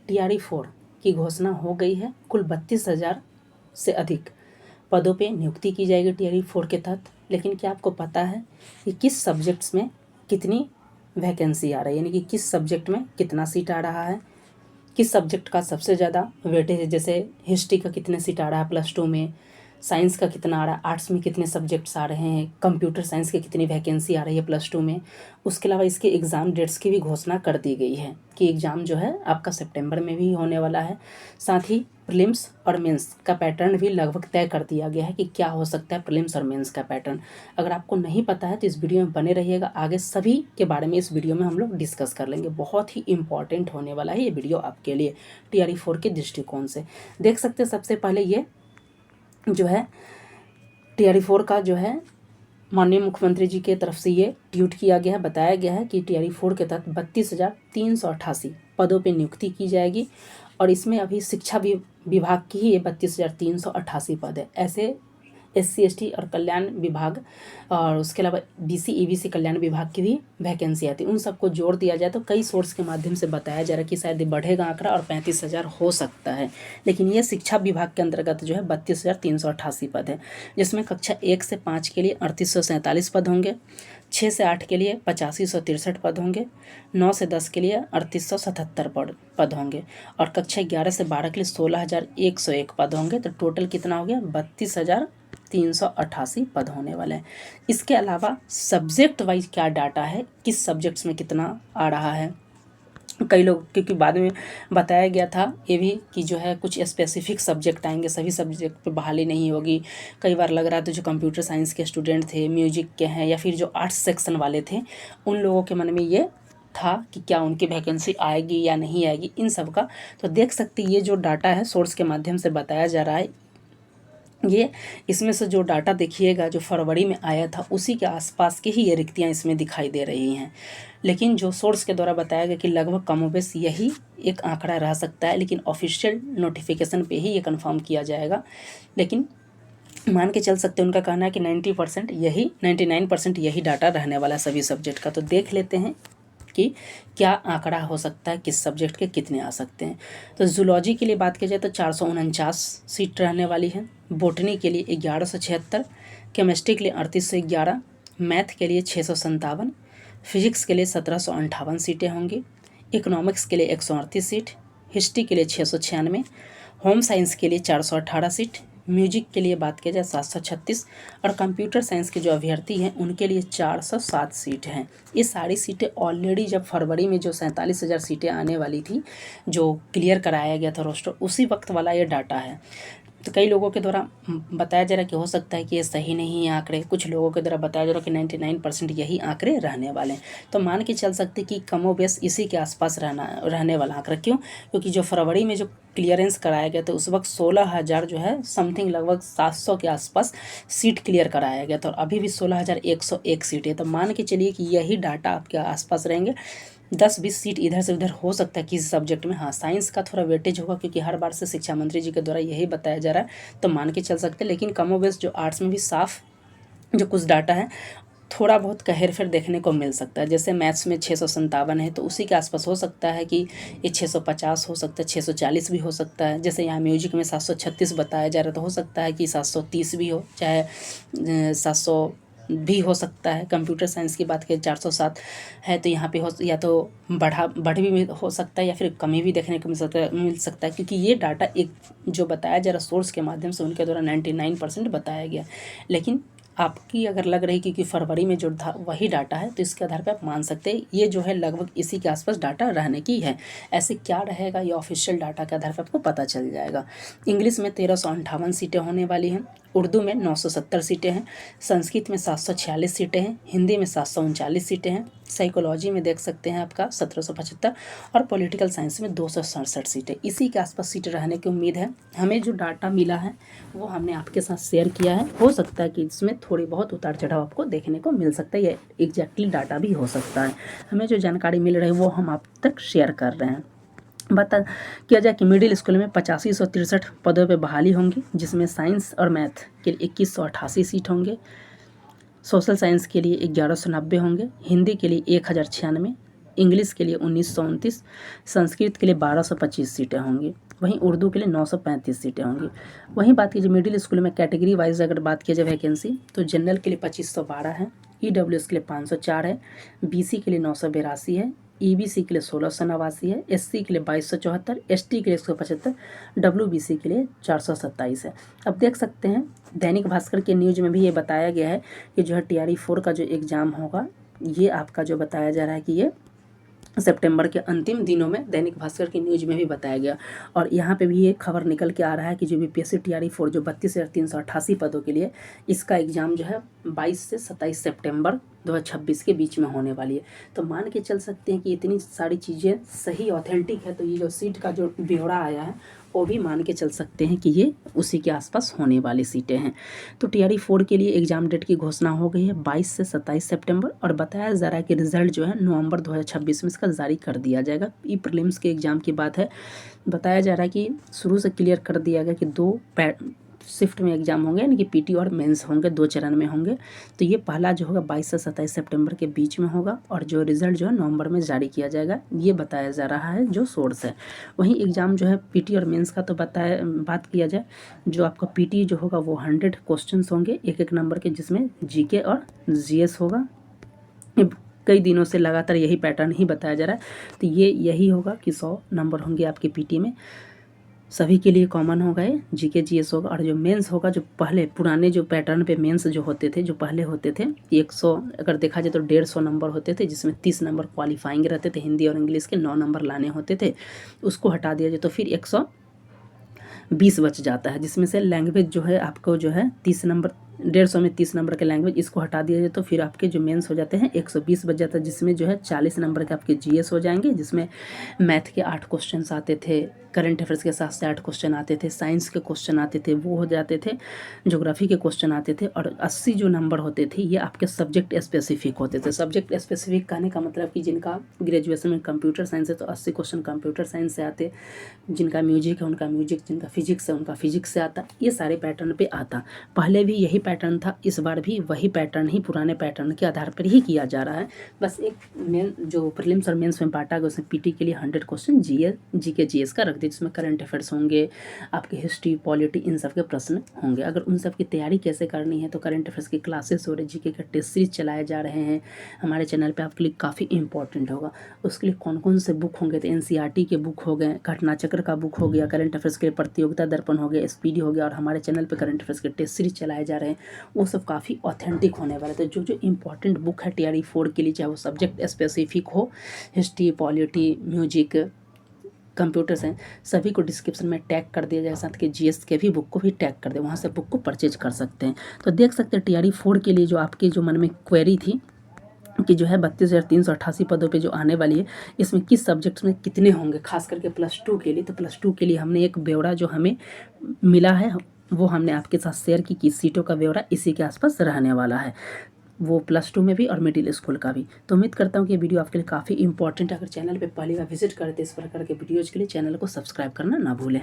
TRE-4 की घोषणा हो गई है। कुल 32,000 से अधिक पदों पे नियुक्ति की जाएगी TRE-4 के तहत। लेकिन क्या आपको पता है कि किस सब्जेक्ट्स में कितनी वैकेंसी आ रही है, यानी कि किस सब्जेक्ट में कितना सीट आ रहा है, किस सब्जेक्ट का सबसे ज़्यादा वेटेज है। जैसे हिस्ट्री का कितने सीट आ रहा है +2 में, साइंस का कितना आ रहा है, आर्ट्स में कितने सब्जेक्ट्स आ रहे हैं, कंप्यूटर साइंस की कितनी वैकेंसी आ रही है +2 में। उसके अलावा इसके एग्ज़ाम डेट्स की भी घोषणा कर दी गई है कि एग्ज़ाम जो है आपका सितंबर में भी होने वाला है। साथ ही प्रीलिम्स और मेंस का पैटर्न भी लगभग तय कर दिया गया है कि क्या हो सकता है प्रीलिम्स और मेंस का पैटर्न। अगर आपको नहीं पता है तो इस वीडियो में बने रहिएगा, आगे सभी के बारे में इस वीडियो में हम लोग डिस्कस कर लेंगे। बहुत ही इंपॉर्टेंट होने वाला है ये वीडियो आपके लिए TRE-4 के दृष्टिकोण से। देख सकते हैं सबसे पहले ये जो है TRE-4 का जो है माननीय मुख्यमंत्री जी के तरफ से ये ट्वीट किया गया है, बताया गया है कि TRE-4 के तहत 32,388 पदों पे नियुक्ति की जाएगी। और इसमें अभी शिक्षा विभाग की ही ये 32,388 पद है। ऐसे SC ST और कल्याण विभाग और उसके अलावा BC EBC कल्याण विभाग की भी वैकेंसी आती है। उन सबको जोड़ दिया जाए तो कई सोर्स के माध्यम से बताया जा रहा है कि शायद ये बढ़ेगा आंकड़ा और 35,000 हो सकता है। लेकिन ये शिक्षा विभाग के अंतर्गत जो है 32,388 पद है, जिसमें कक्षा 1 से 5 के लिए 3847 पद होंगे, 6 से 8 के लिए 8563 पद होंगे, 9 से 10 के लिए 3877 पद होंगे और कक्षा 11 से 12 के लिए 16,101 पद होंगे। तो टोटल कितना हो गया 32,388 पद होने वाले हैं। इसके अलावा सब्जेक्ट वाइज क्या डाटा है, किस सब्जेक्ट्स में कितना आ रहा है, कई लोग क्योंकि बाद में बताया गया था ये भी कि जो है कुछ स्पेसिफिक सब्जेक्ट आएंगे, सभी सब्जेक्ट पे बहाली नहीं होगी। कई बार लग रहा था जो कंप्यूटर साइंस के स्टूडेंट थे, म्यूजिक के हैं या फिर जो आर्ट्स सेक्शन वाले थे, उन लोगों के मन में ये था कि क्या उनकी वैकेंसी आएगी या नहीं आएगी, इन सब का। तो देख सकते ये जो डाटा है सोर्स के माध्यम से बताया जा रहा है, ये इसमें से जो डाटा देखिएगा जो फरवरी में आया था उसी के आसपास की ही ये रिक्तियाँ इसमें दिखाई दे रही हैं। लेकिन जो सोर्स के द्वारा बताया गया कि लगभग कमोबेश यही एक आंकड़ा रह सकता है, लेकिन ऑफिशियल नोटिफिकेशन पे ही ये कंफर्म किया जाएगा। लेकिन मान के चल सकते हैं, उनका कहना है कि 90% यही 99% यही डाटा रहने वाला सभी सब्जेक्ट का। तो देख लेते हैं कि क्या आंकड़ा हो सकता है, किस सब्जेक्ट के कितने आ सकते हैं। तो जूलॉजी के लिए बात की जाए तो 449 सीट रहने वाली है, बोटनी के लिए 1176, केमिस्ट्री के लिए 3811, मैथ के लिए 657, फिजिक्स के लिए 1758 सीटें होंगी, इकोनॉमिक्स के लिए 138 सीट, हिस्ट्री के लिए 696, होम साइंस के लिए 418 सीट, म्यूजिक के लिए बात की जाए 736 और कंप्यूटर साइंस के जो अभ्यर्थी हैं उनके लिए 407 सीट हैं। ये सारी सीटें ऑलरेडी जब फरवरी में जो 47,000 सीटें आने वाली थी, जो क्लियर कराया गया था रोस्टर, उसी वक्त वाला ये डाटा है। तो कई लोगों के द्वारा बताया जा रहा है कि हो सकता है कि ये सही नहीं है आंकड़े, कुछ लोगों के द्वारा बताया जा रहा है कि 99% यही आंकड़े रहने वाले हैं। तो मान के चल सकते कि कमोबेश इसी के आसपास रहने वाला आंकड़ा। क्यों? क्योंकि जो फरवरी में जो क्लियरेंस कराया गया था उस वक्त 16,000 जो है समथिंग लगभग 700 के आसपास सीट क्लियर कराया गया था और अभी भी 16,101 सीट है। तो मान के चलिए कि यही डाटा आपके आसपास रहेंगे। 10-20 सीट इधर से उधर हो सकता है किसी सब्जेक्ट में। हाँ, साइंस का थोड़ा वेटेज होगा क्योंकि हर बार से शिक्षा मंत्री जी के द्वारा यही बताया जा रहा है, तो मान के चल सकते हैं। लेकिन कमोबेश जो आर्ट्स में भी साफ जो कुछ डाटा है थोड़ा बहुत का हेरफेर देखने को मिल सकता है। जैसे मैथ्स में 657 है तो उसी के आसपास हो सकता है कि ये 650 हो सकता है, 640 भी हो सकता है। जैसे यहाँ म्यूजिक में 736 बताया जा रहा है तो हो सकता है कि 730 भी हो, चाहे 700 भी हो सकता है। कंप्यूटर साइंस की बात करें 407 है तो यहाँ पे हो या तो बढ़ भी हो सकता है या फिर कमी भी देखने को मिल सकता है क्योंकि ये डाटा एक जो बताया जा रहा सोर्स के माध्यम से उनके द्वारा 99% बताया गया। लेकिन आपकी अगर लग रही क्योंकि फरवरी में जो था वही डाटा है तो इसके आधार पर आप मान सकते हैं ये जो है लगभग इसी के आसपास डाटा रहने की है। ऐसे क्या रहेगा ये ऑफिशियल डाटा के आधार पर आपको पता चल जाएगा। इंग्लिश में 1358 सीटें होने वाली हैं, उर्दू में 970 सीटें हैं, संस्कृत में 746 सीटें हैं, हिंदी में 739 सीटें हैं, साइकोलॉजी में देख सकते हैं आपका 1775 और पॉलिटिकल साइंस में 267 सीटें। इसी के आसपास सीटें रहने की उम्मीद है। हमें जो डाटा मिला है वो हमने आपके साथ शेयर किया है। हो सकता है कि इसमें थोड़ी बहुत उतार चढ़ाव आपको देखने को मिल सकता है, ये एग्जैक्टली डाटा भी हो सकता है। हमें जो जानकारी मिल रही है वो हम आप तक शेयर कर रहे हैं। बता किया जाए कि मिडिल स्कूल में 8563 पदों पर बहाली होंगी, जिसमें साइंस और मैथ के लिए 2188 सीट होंगे, सोशल साइंस के लिए 1190 होंगे, हिंदी के लिए 1096, इंग्लिश के लिए 1929, संस्कृत के लिए 1225 सीटें होंगी, वहीं उर्दू के लिए 935 सीटें होंगी। वहीं बात कीजिए मिडिल स्कूल में कैटेगरी वाइज अगर बात किया जाए वैकेंसी, तो जनरल के लिए 2512 है, EWS के लिए 504 है, BC के लिए 982 है, EBC के लिए 1689 है, SC के लिए 2274, ST के लिए 175, WBC के लिए 427 है। अब देख सकते हैं दैनिक भास्कर के न्यूज में भी ये बताया गया है कि जो है TRE-4 का जो एग्ज़ाम होगा ये आपका जो बताया जा रहा है कि ये सितंबर के अंतिम दिनों में दैनिक भास्कर की न्यूज में भी बताया गया। और यहाँ पे भी ये खबर निकल के आ रहा है कि जो BPSC TRE-4 जो 32,388 पदों के लिए इसका एग्ज़ाम जो है 22 से 27 सितंबर 2026 के बीच में होने वाली है। तो मान के चल सकते हैं कि इतनी सारी चीज़ें सही ऑथेंटिक है, तो ये जो सीट का जो ब्यौरा आया है वो भी मान के चल सकते हैं कि ये उसी के आसपास होने वाली सीटें हैं। तो TRE-4 के लिए एग्ज़ाम डेट की घोषणा हो गई है 22 से 27 सितंबर, और बताया जा रहा है कि रिज़ल्ट जो है नवंबर 2026 में इसका जारी कर दिया जाएगा। ई प्रीलिम्स के एग्ज़ाम की बात है, बताया जा रहा है कि शुरू से क्लियर कर दिया गया कि 2 शिफ्ट में एग्ज़ाम होंगे, यानी कि PT और मेंस होंगे, 2 चरण में होंगे। तो ये पहला जो होगा 22 से 27 सितंबर के बीच में होगा, और जो रिज़ल्ट जो है नवंबर में जारी किया जाएगा, ये बताया जा रहा है जो सोर्स है। वहीं एग्ज़ाम जो है PT और मेंस का तो बात किया जाए, जो आपका PT जो होगा वो 100 क्वेश्चंस होंगे 1-1 नंबर के, जिसमें GK और GS होगा। कई दिनों से लगातार यही पैटर्न ही बताया जा रहा है, तो ये यही होगा कि 100 नंबर होंगे आपके PT में, सभी के लिए कॉमन होगा ये, GK GS होगा। और जो मेंस होगा, जो पहले पुराने जो पैटर्न पे मेंस जो होते थे, जो पहले होते थे 100, अगर देखा जाए तो 150 नंबर होते थे, जिसमें 30 नंबर क्वालिफाइंग रहते थे, हिंदी और इंग्लिश के 9 नंबर लाने होते थे। उसको हटा दिया जाए तो फिर 120 बच जाता है, जिसमें से लैंग्वेज जो है आपको जो है 30 नंबर, 150 में 30 नंबर के लैंग्वेज, इसको हटा दिया जाए तो फिर आपके जो मेंस हो जाते हैं 120 बच जाता है, जिसमें जो है 40 नंबर के आपके GS हो जाएंगे, जिसमें मैथ के 8 क्वेश्चन आते थे, करंट अफेयर्स के साथ से 8 क्वेश्चन आते थे, साइंस के क्वेश्चन आते थे वो हो जाते थे, ज्योग्राफी के क्वेश्चन आते थे, और 80 जो नंबर होते थे ये आपके सब्जेक्ट स्पेसिफिक होते थे। सब्जेक्ट स्पेसिफिक कहने का मतलब कि जिनका ग्रेजुएशन में कंप्यूटर साइंस है तो 80 क्वेश्चन कंप्यूटर साइंस से आते, जिनका म्यूजिक है उनका म्यूजिक, जिनका फिजिक्स है उनका फिजिक्स से आता, ये सारे पैटर्न पे आता। पहले भी यही पैटर्न था, इस बार भी वही पैटर्न ही पुराने पैटर्न के आधार पर ही किया जा रहा है। बस एक मेन जो प्रीलिम्स और मेंस में बांटा गया, उसमें PT के लिए 100 क्वेश्चन GK GS का रख दिया, जिसमें करंट अफेयर्स होंगे, आपके हिस्ट्री पॉलिटी, इन सब के प्रश्न होंगे। अगर उन सब की तैयारी कैसे करनी है, तो करंट अफेयर्स की क्लासेस हो रही, GK के टेस्ट सीरीज चलाए जा रहे हैं हमारे चैनल पे, आपके लिए काफ़ी इंपॉर्टेंट होगा। उसके लिए कौन कौन से बुक होंगे, तो NCERT के बुक हो गए, घटना चक्र का बुक हो गया, करंट अफेयर्स के लिए प्रतियोगिता दर्पण हो गया, SPD हो गया, और हमारे चैनल पे करंट अफेयर्स के टेस्ट सीरीज चलाए जा रहे हैं, वो सब काफ़ी ऑथेंटिक होने वाले थे। जो जो इंपॉर्टेंट बुक है TRE-4 के लिए, चाहे वो सब्जेक्ट स्पेसिफिक हो, history polity music computer science, सभी को डिस्क्रिप्शन में टैग कर दिया जाए, साथ के GS के भी बुक को भी टैग कर दे, वहाँ से बुक को परचेज कर सकते हैं। तो देख सकते हैं TRE-4 के लिए जो आपके जो मन में क्वेरी थी कि जो है 32,388 पदों पे जो आने वाली है, इसमें किस सब्जेक्ट्स में कितने होंगे, खास करके +2 के लिए। तो +2 के लिए हमने एक ब्यौरा जो हमें मिला है वो हमने आपके साथ शेयर की सीटों का ब्यौरा इसी के आसपास रहने वाला है, वो +2 में भी और मिडिल स्कूल का भी। तो उम्मीद करता हूँ कि ये वीडियो आपके लिए काफ़ी इंपॉर्टेंट है। अगर चैनल पे पहली बार विजिट करते इस प्रकार के वीडियोज़ के लिए चैनल को सब्सक्राइब करना ना भूलें।